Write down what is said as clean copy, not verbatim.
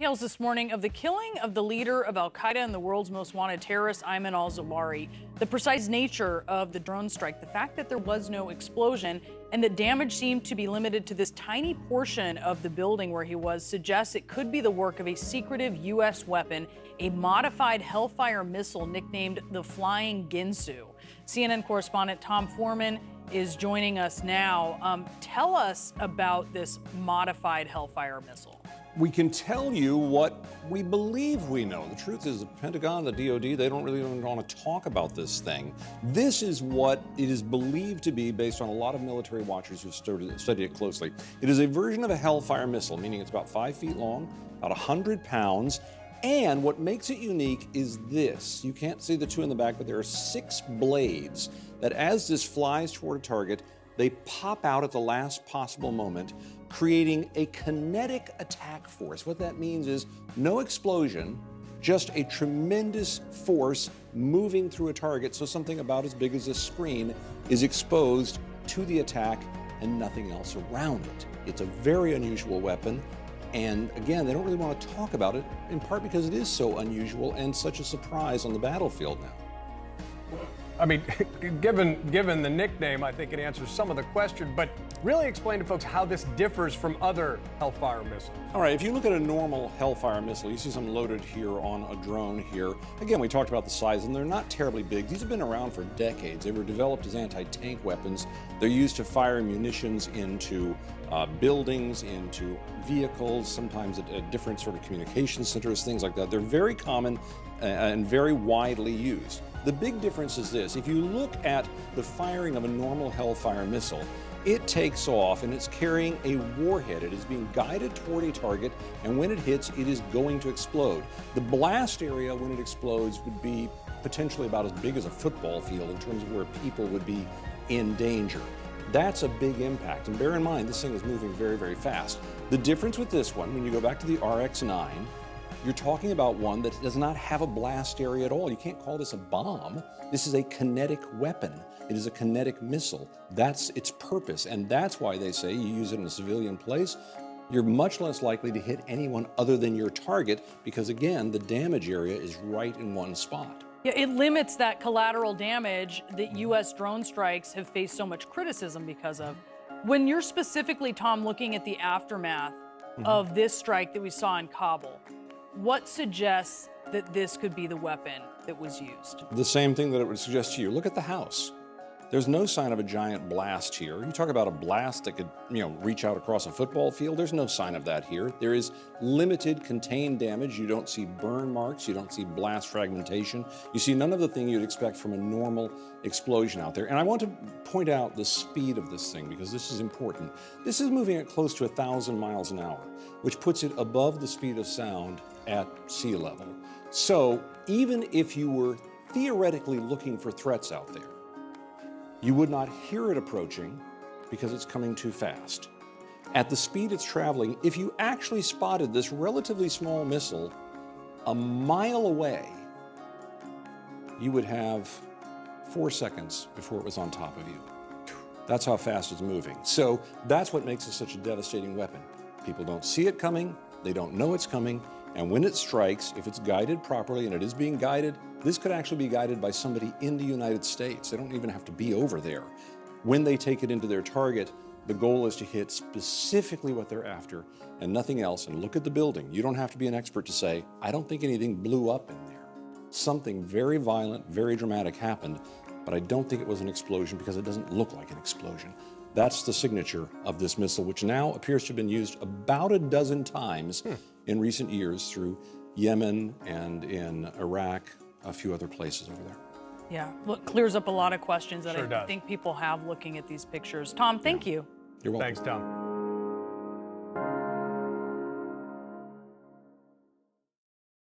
Details this morning of the killing of the leader of al-Qaeda and the world's most wanted terrorist, Ayman al-Zawahiri. The precise nature of the drone strike, the fact that there was no explosion, and that damage seemed to be limited to this tiny portion of the building where he was, suggests it could be the work of a secretive U.S. weapon, a modified Hellfire missile nicknamed the Flying Ginsu. CNN correspondent Tom Foreman is joining us now. Tell us about this modified Hellfire missile. We can tell you what we believe we know. The truth is the Pentagon, the DoD, they don't really want to talk about this thing. This is what it is believed to be based on a lot of military watchers who've studied it closely. It is a version of a Hellfire missile, meaning it's about 5 feet long, about 100 pounds. And what makes it unique is this. You can't see the two in the back, but there are 6 blades that as this flies toward a target, they pop out at the last possible moment, creating a kinetic attack force. What that means is no explosion, just a tremendous force moving through a target, so something about as big as a screen is exposed to the attack and nothing else around it. It's a very unusual weapon, and again, they don't really want to talk about it, in part because it is so unusual and such a surprise on the battlefield now. I mean, given the nickname, I think it answers some of the question, but really explain to folks how this differs from other Hellfire missiles. All right, if you look at a normal Hellfire missile, you see some loaded here on a drone here. Again, we talked about the size, and they're not terribly big. These have been around for decades. They were developed as anti-tank weapons. They're used to fire munitions into buildings, into vehicles, sometimes at different sort of communication centers, things like that. They're very common and very widely used. The big difference is this. If you look at the firing of a normal Hellfire missile, it takes off and it's carrying a warhead. It is being guided toward a target, and when it hits, it is going to explode. The blast area when it explodes would be potentially about as big as a football field in terms of where people would be in danger. That's a big impact, and bear in mind, this thing is moving very, very fast. The difference with this one, when you go back to the RX-9, you're talking about one that does not have a blast area at all. You can't call this a bomb. This is a kinetic weapon. It is a kinetic missile. That's its purpose, and that's why they say you use it in a civilian place, you're much less likely to hit anyone other than your target because, again, the damage area is right in one spot. Yeah, it limits that collateral damage that U.S. drone strikes have faced so much criticism because of. When you're specifically, Tom, looking at the aftermath of this strike that we saw in Kabul, what suggests that this could be the weapon that was used? The same thing that it would suggest to you. Look at the house. There's no sign of a giant blast here. You talk about a blast that could, reach out across a football field. There's no sign of that here. There is limited contained damage. You don't see burn marks. You don't see blast fragmentation. You see none of the thing you'd expect from a normal explosion out there. And I want to point out the speed of this thing because this is important. This is moving at close to 1,000 miles an hour, which puts it above the speed of sound at sea level. So even if you were theoretically looking for threats out there, you would not hear it approaching because it's coming too fast. At the speed it's traveling, if you actually spotted this relatively small missile a mile away, you would have 4 seconds before it was on top of you. That's how fast it's moving. So that's what makes it such a devastating weapon. People don't see it coming, they don't know it's coming, and when it strikes, if it's guided properly, and it is being guided, this could actually be guided by somebody in the United States. They don't even have to be over there. When they take it into their target, the goal is to hit specifically what they're after and nothing else. And look at the building. You don't have to be an expert to say, I don't think anything blew up in there. Something very violent, very dramatic happened, but I don't think it was an explosion because it doesn't look like an explosion. That's the signature of this missile, which now appears to have been used about a dozen times in recent years through Yemen and in Iraq, a few other places over there. Yeah, look, clears up a lot of questions that Sure I does. think people have looking at these pictures. Tom, thank you. You're welcome. Thanks, Tom.